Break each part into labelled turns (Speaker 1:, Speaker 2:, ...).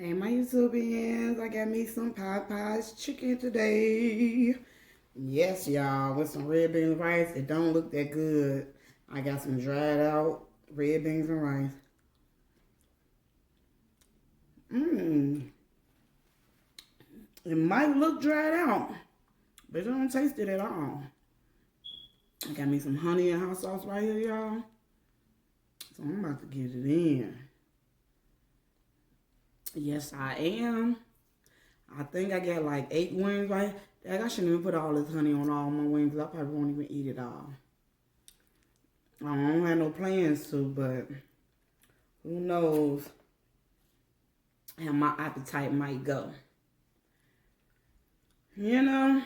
Speaker 1: Hey, my YouTubians, I got me some Popeye's chicken today. Yes, y'all, with some red beans and rice. It don't look that good. I got some dried out red beans and rice. Mmm. It might look dried out, but it don't taste it at all. I got me some honey and hot sauce right here, y'all. So I'm about to get it in. Yes, I am. I think I got like 8 wings right. Dang, I shouldn't even put all this honey on all my wings. I probably won't even eat it all. I don't have no plans to, but who knows how my appetite might go. You know?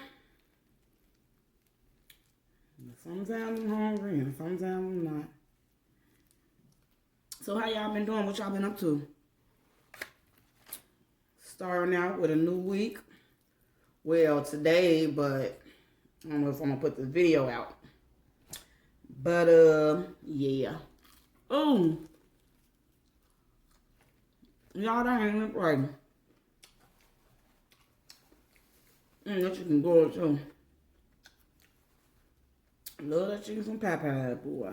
Speaker 1: Sometimes I'm hungry and sometimes I'm not. So how y'all been doing? What y'all been up to? Starting out with a new week. Well, today, but I don't know if I'm gonna put the video out. But yeah. Oh, y'all, that ain't even right. That chicken good too. Love that chicken from Popeye, boy.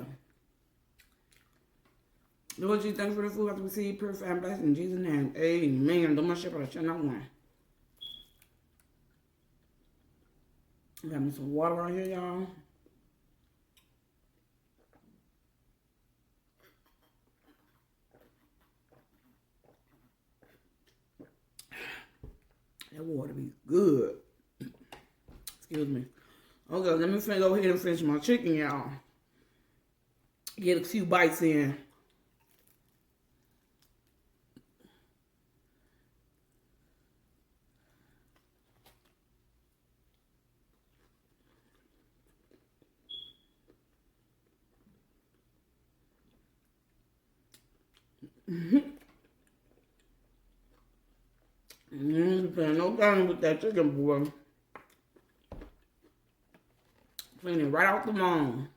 Speaker 1: Lord, you thanks for the food after we see perfect and blessed in Jesus' name. Amen. Don't much shepherd, shut not one. Got me some water right here, y'all. That water be good. Excuse me. Okay, let me go ahead and finish my chicken, y'all. Get a few bites in. Playing no game with that chicken, boy. Clean it right out the bone.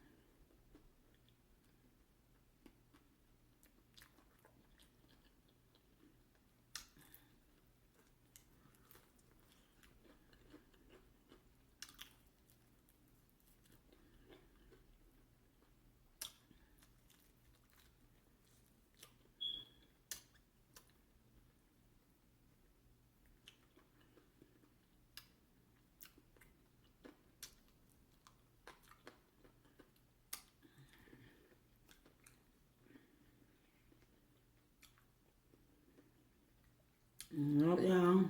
Speaker 1: Yep, y'all.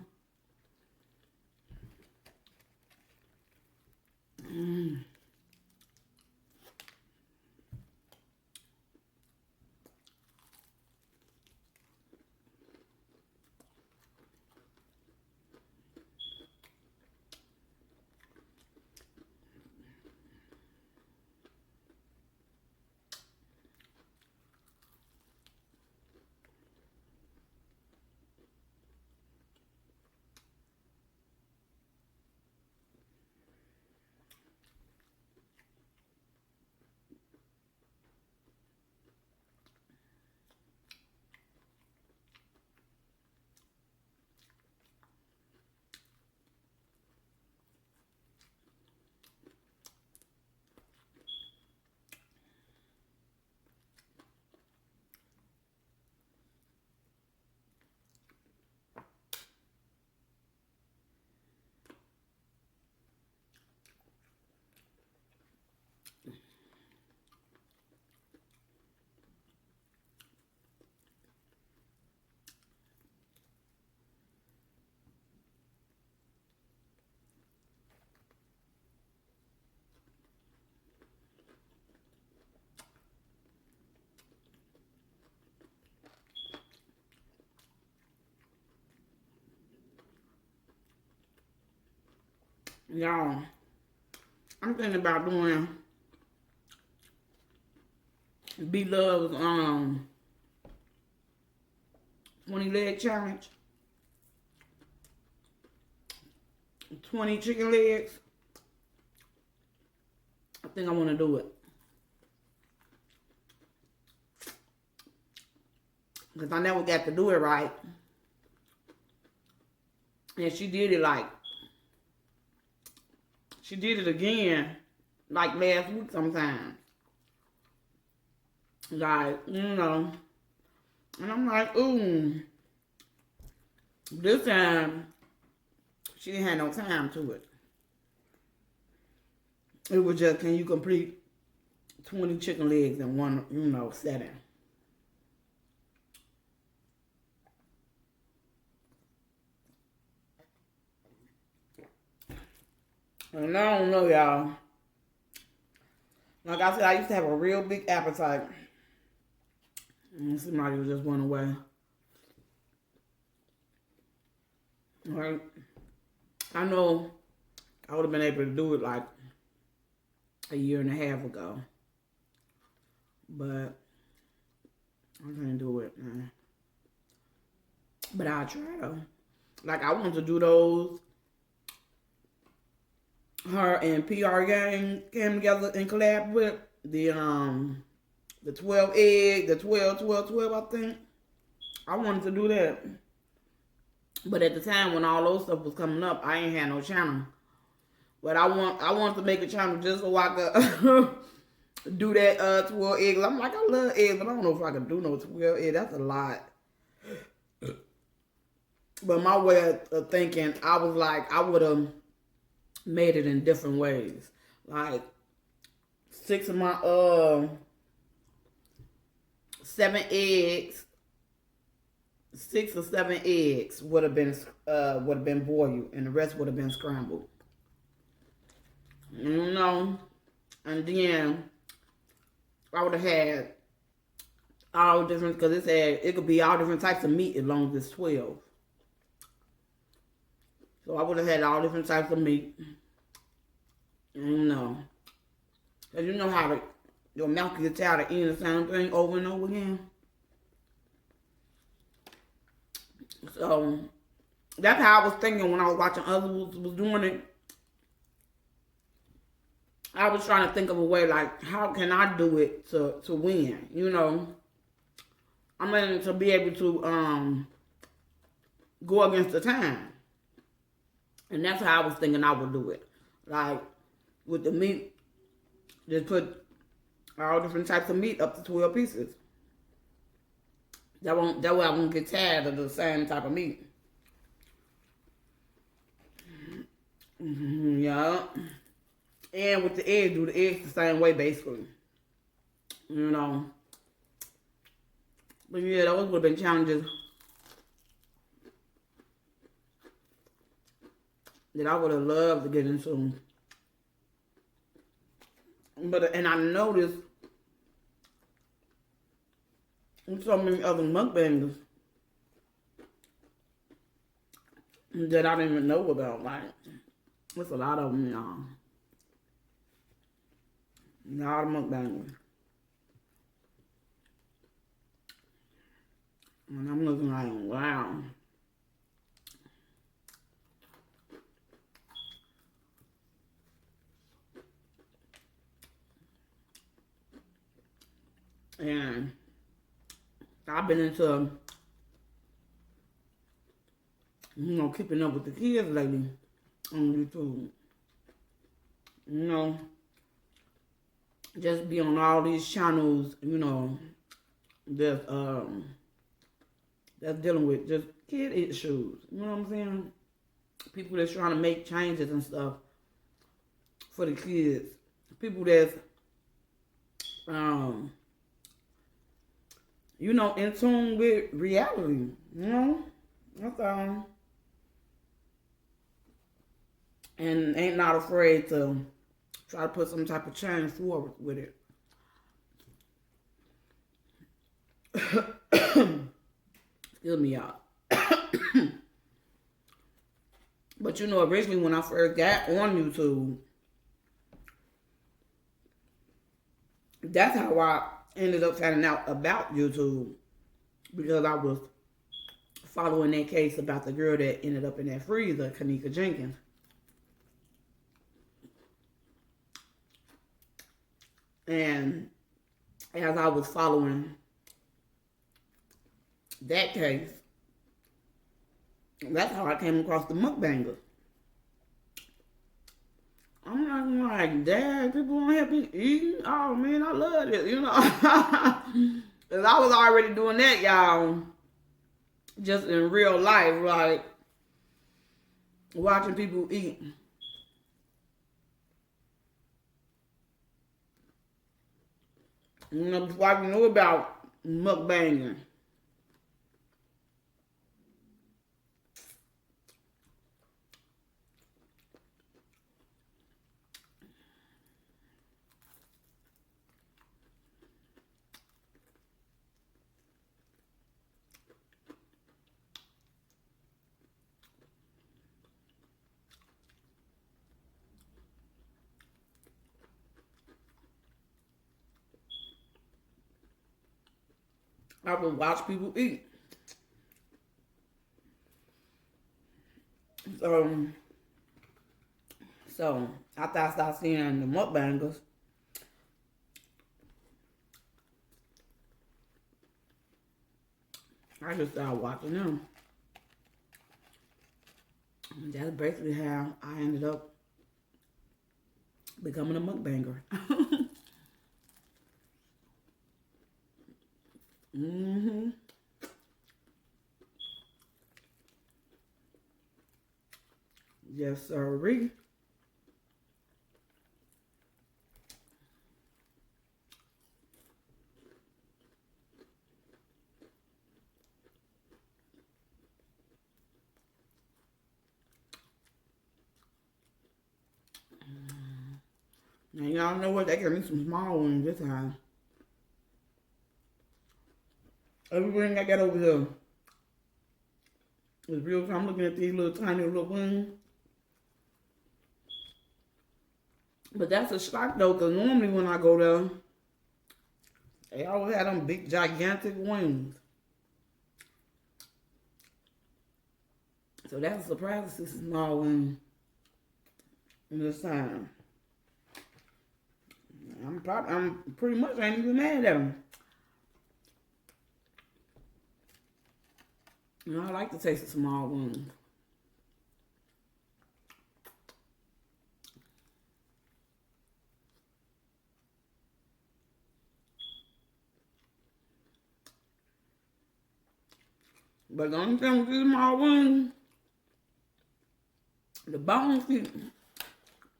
Speaker 1: Y'all, I'm thinking about doing B-Love's 20 leg challenge. 20 chicken legs. I think I want to do it. Because I never got to do it right. And she did it like, she did it again like last week sometime. Like, you know. And I'm like, ooh. This time, she didn't have no time to it. It was just, can you complete 20 chicken legs in one, you know, setting? And I don't know, y'all. Like I said, I used to have a real big appetite. And somebody just went away. Right? I know I would have been able to do it like a year and a half ago. But I can't do it, man. But I'll try though. Like I want to do those. Her and PR Gang came together and collab with the 12 egg, the 12, 12, 12, I think. I wanted to do that. But at the time when all those stuff was coming up, I ain't had no channel. But I want to make a channel just so I could do that 12 eggs. I'm like, I love eggs, but I don't know if I can do no 12 eggs. That's a lot. But my way of thinking, I was like, I would have made it in different ways. Like 6 of my 7 eggs, 6 or 7 eggs would have been boiled, and the rest would have been scrambled. You know, and then I would have had all different, because it could be all different types of meat as long as it's 12. So I would have had all different types of meat. You know, because you know how your mouth gets tired of eating the same thing over and over again. So that's how I was thinking when I was watching others was doing it. I was trying to think of a way, like, how can I do it to win, you know? I mean, to be able to go against the time. And that's how I was thinking I would do it. Like, with the meat, just put all different types of meat up to 12 pieces. That way I won't get tired of the same type of meat. Yeah. And with the eggs, do the eggs the same way, basically. You know. But yeah, those would have been challenges that I would have loved to get into. And I noticed so many other mukbangers that I didn't even know about. Like, there's a lot of them, y'all. A lot of mukbangers. And I'm looking like, wow. And I've been into, you know, keeping up with the kids lately on YouTube. You know, just be on all these channels, you know, that's dealing with just kid issues. You know what I'm saying? People that's trying to make changes and stuff for the kids. People that's you know, in tune with reality. You know? That's all. And ain't not afraid to try to put some type of change forward with it. Excuse me, y'all. But you know, originally when I first got on YouTube, that's how I ended up finding out about YouTube, because I was following that case about the girl that ended up in that freezer, Kanika Jenkins. And as I was following that case, That's how I came across the mukbangers. I'm not like, dad, people on here be eating. Oh man, I love it, you know. Cause I was already doing that, y'all. Just in real life, like watching people eat. You know, before I knew about mukbanging. I would watch people eat. So after I started seeing the mukbangers, I just started watching them. And that's basically how I ended up becoming a mukbanger. Mm-hmm. Yes, sirree. Now y'all know what? They gave me some small ones this time. Everything I got over here is real. I'm looking at these little tiny little wings. But that's a shock though, because normally when I go there, they always have them big gigantic wings. So that's a surprise to see small wings in this time. I'm pretty much ain't even mad at them. You know, I like to taste the small ones. But the only thing with these small ones, the bones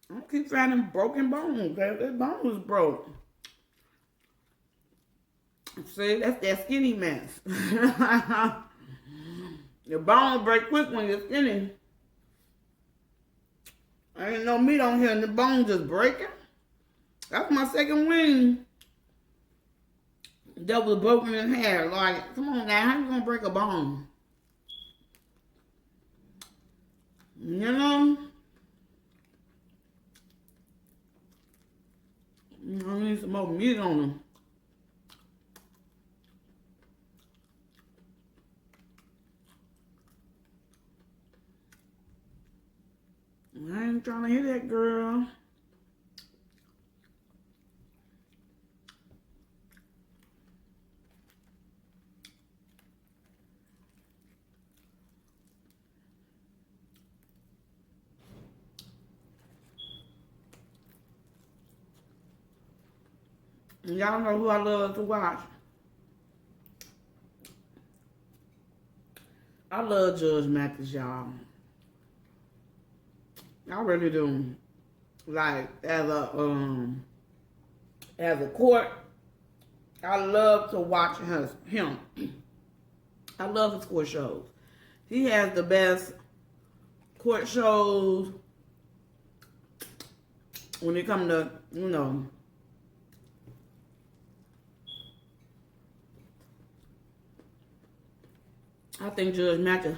Speaker 1: I keep finding broken bones. That bone was broke. See, that's that skinny mess. Your bones break quick when you're skinny. I ain't no meat on here and the bones just breaking. That's my second wing that was broken in half. Like, come on now, how you gonna break a bone? You know? I need some more meat on them. I ain't trying to hear that, girl. And y'all know who I love to watch. I love Judge Mathis, y'all. I really do. Like, as a court, I love to watch him. I love his court shows. He has the best court shows when it comes to, you know, I think Judge Mathis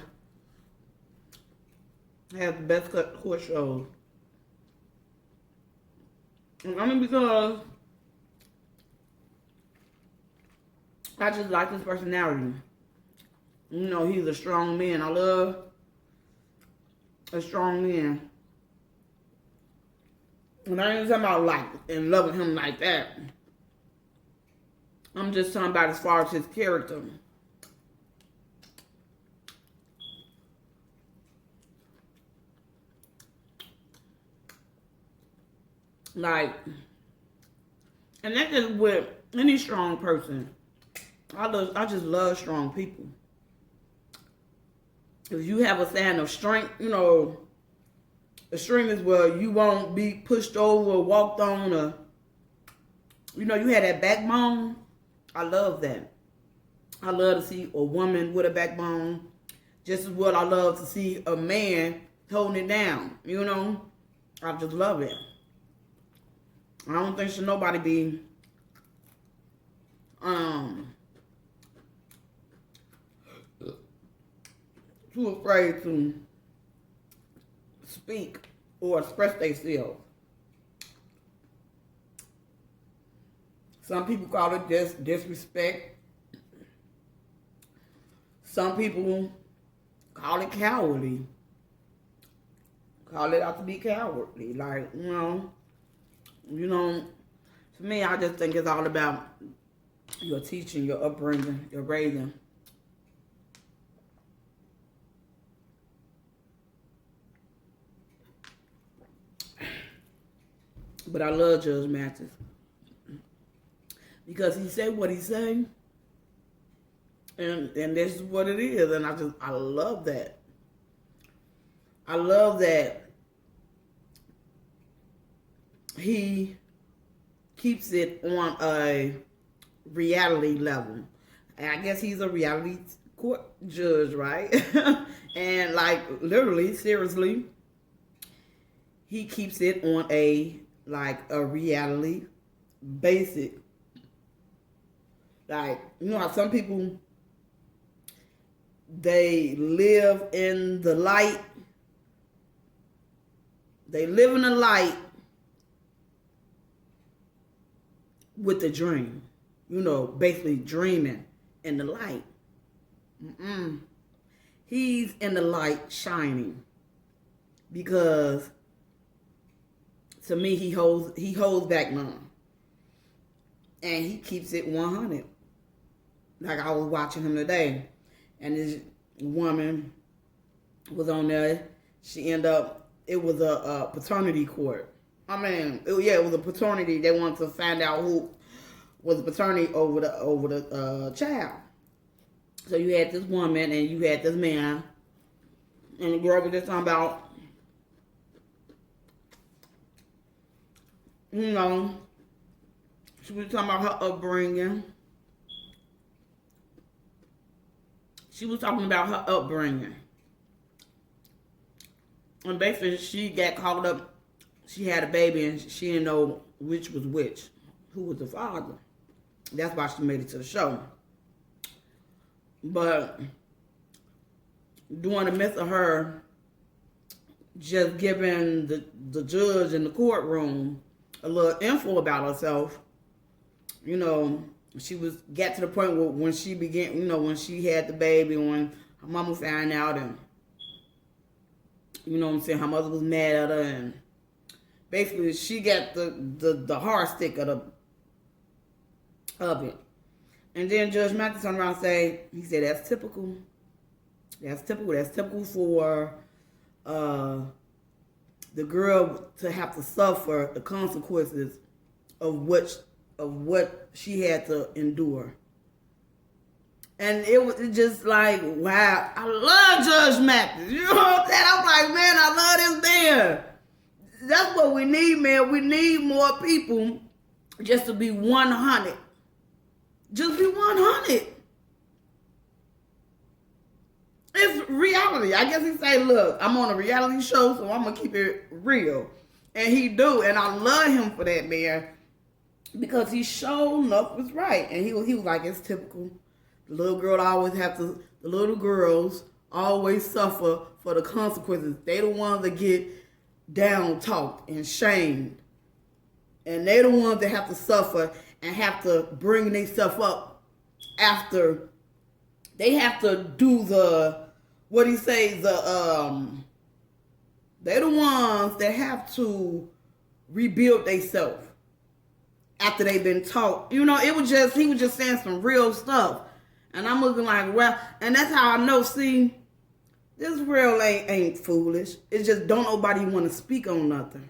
Speaker 1: has the best court shows. I mean, because I just like his personality. You know, he's a strong man. I love a strong man. And I ain't talking about like and loving him like that. I'm just talking about as far as his character. Like, and that's just with any strong person. I just love strong people. If you have a sign of strength, you know, the strength is where you won't be pushed over or walked on, or, you know, you had that backbone. I love that. I love to see a woman with a backbone. Just as well I love to see a man holding it down, you know. I just love it. I don't think should nobody be too afraid to speak or express themselves. Some people call it disrespect. Some people call it cowardly. Call it out to be cowardly. Like, you know, to me, I just think it's all about your teaching, your upbringing, your raising. But I love Judge Mathis because he said what he said, and this is what it is, and I love that. I love that he keeps it on a reality level. And I guess he's a reality court judge, right? And like literally, seriously, he keeps it on a reality basic. Like, you know how some people, they live in the light. They live in the light with the dream. You know, basically dreaming in the light. He's in the light shining. Because to me, he holds back none. And he keeps it 100. Like I was watching him today. And this woman was on there. She ended up, it was a paternity court. I mean, it was a paternity. They wanted to find out who was paternity over the child. So you had this woman and you had this man. And the girl was just talking about, you know, she was talking about her upbringing. She was talking about her upbringing. And basically, she got caught up. She had a baby, and she didn't know which was which. Who was the father? That's why she made it to the show. But during the midst of her just giving the judge in the courtroom a little info about herself, you know, she got to the point where when she began, you know, when she had the baby, when her mama found out, and you know what I'm saying, her mother was mad at her, and basically she got the hard stick of it. And then Judge Mathis turned around and he said, that's typical. That's typical for the girl to have to suffer the consequences of what she had to endure. And it was just like, wow, I love Judge Mathis. You know what I'm saying? I'm like, man, I love this man. That's what we need, man. We need more people just to be 100. Just be 100. It's reality. I guess he say, look, I'm on a reality show, so I'm going to keep it real. And he do. And I love him for that, man. Because he sure enough was right. And he was like, it's typical. The little girls always suffer for the consequences. They the ones that get down talked and shamed. And they the ones that have to suffer and have to bring themselves up after they have to do they the ones that have to rebuild themselves after they've been taught. You know, he was just saying some real stuff. And I'm looking like, well, and that's how I know, see, this real ain't foolish. It's just don't nobody want to speak on nothing.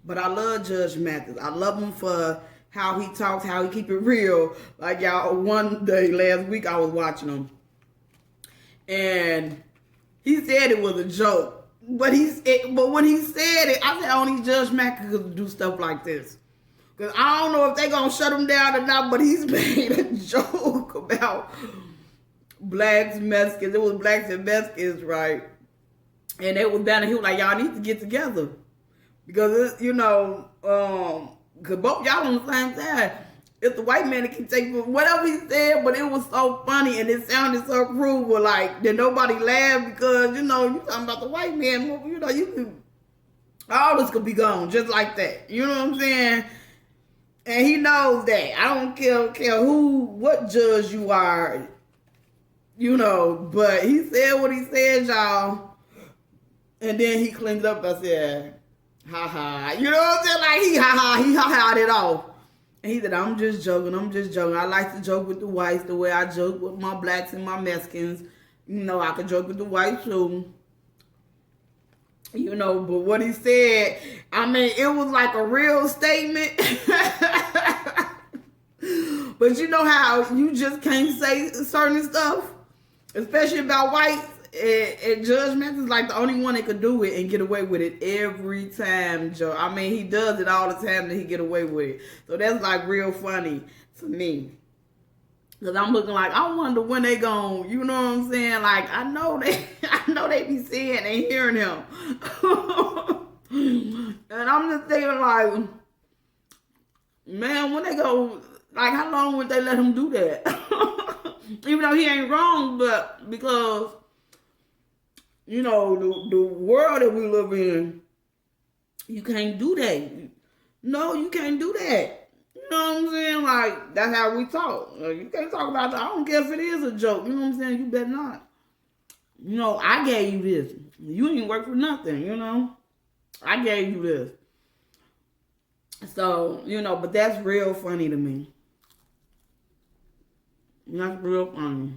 Speaker 1: But I love Judge Mathis. I love him for how he talks, how he keep it real. Like y'all, one day last week I was watching him, and he said it was a joke. But when he said it, I said only Judge Mathis could do stuff like this. Cause I don't know if they gonna shut him down or not. But he's made a joke about blacks and Mexicans. It was blacks and Mexicans, right? And they was down and he was like, y'all need to get together. Because, it's, because both y'all on the same side. If the white man can take whatever he said, but it was so funny and it sounded so cruel, but like, did nobody laugh because, you talking about the white man, you can, all this could be gone just like that. You know what I'm saying? And he knows that. I don't care what judge you are, but he said what he said, y'all. And then he cleaned up and said, ha ha. You know what I'm saying? Like he ha-ha'd it off. And he said, I'm just joking. I like to joke with the whites the way I joke with my blacks and my Mexicans. I could joke with the whites too. But what he said, it was like a real statement. But you know how you just can't say certain stuff, especially about whites. And Judge Mathis is like the only one that could do it and get away with it every time, Joe. He does it all the time that he get away with it. So that's like real funny to me. Cause I'm looking like, I wonder when they gon', you know what I'm saying? Like I know they be seeing and hearing him. And I'm just thinking like, man, when they go, like how long would they let him do that? Even though he ain't wrong, but because the world that we live in, you can't do that. No, you can't do that. You know what I'm saying? Like, that's how we talk. You can't talk about that. I don't care if it is a joke. You know what I'm saying? You better not. I gave you this. You ain't work for nothing, I gave you this. So, but that's real funny to me. That's real funny.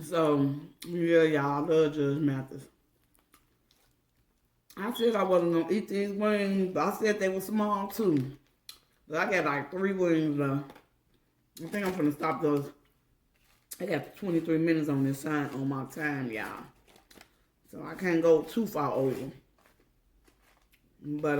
Speaker 1: So, yeah, y'all, I love Judge Mathis. I said I wasn't going to eat these wings, but I said they were small, too. But I got like 3 wings left. I think I'm going to stop those. I got 23 minutes on this sign on my time, y'all. So I can't go too far over. But,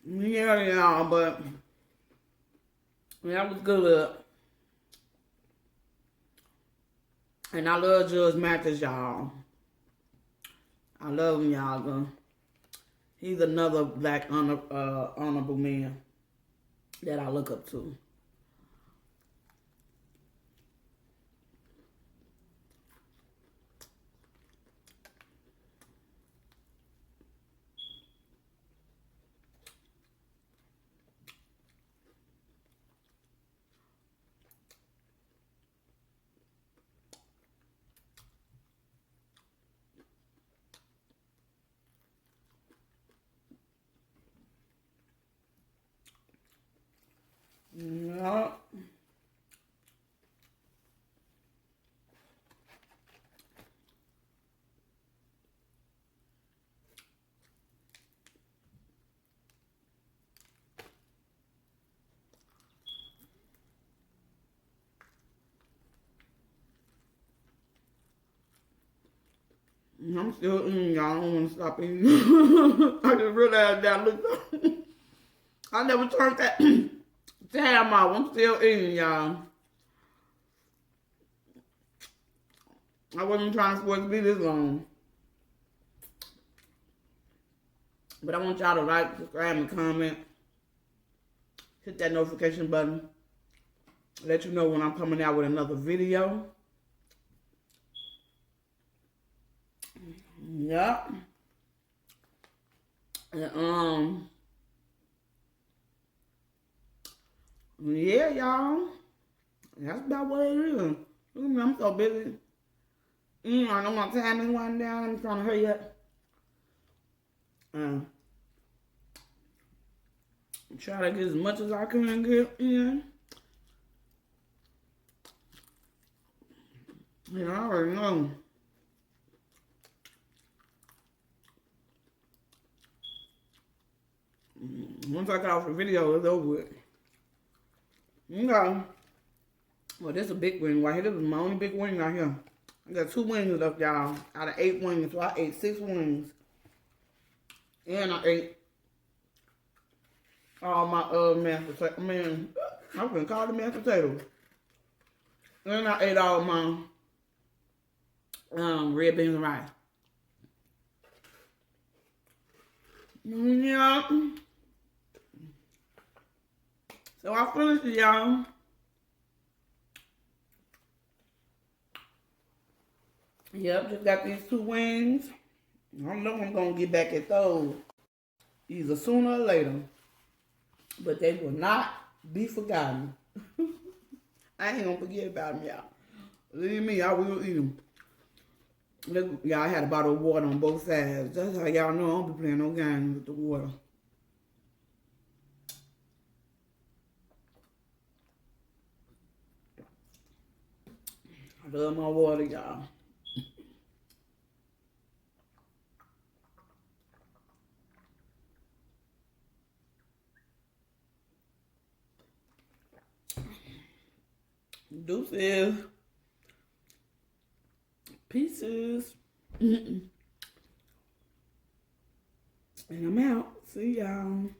Speaker 1: Yeah, y'all, but that was good. And I love Judge Mathis, y'all. I love him, y'all. He's another black honorable man that I look up to. I'm still eating, y'all. I don't want to stop eating. I just realized that. Look, I never turned that damn off. I'm still eating, y'all. I wasn't trying for it to be this long. But I want y'all to like, subscribe, and comment. Hit that notification button. Let you know when I'm coming out with another video. Yep. And, yeah, y'all. That's about what it is. Look at me, I'm so busy. I know my time is winding down. I'm trying to hurry up. Try to get as much as I can get in. Yeah, I already know. Once I got off the video, it's over with. Okay. Well, this is a big wing right here. This is my only big wing right here. I got 2 wings left, y'all. Out of 8 wings. So I ate 6 wings. And I ate all my mashed potatoes. I mean, I was gonna call it mashed potatoes. And I ate all my red beans and rice. Yeah. So I finished it, y'all. Yep, just got these 2 wings. I know I'm gonna get back at those either sooner or later. But they will not be forgotten. I ain't gonna forget about them, y'all. Believe me, I will eat them. Look, y'all, I had a bottle of water on both sides. That's how y'all know I don't be playing no games with the water. I love my water, y'all. Deuces. Pieces. And I'm out. See y'all.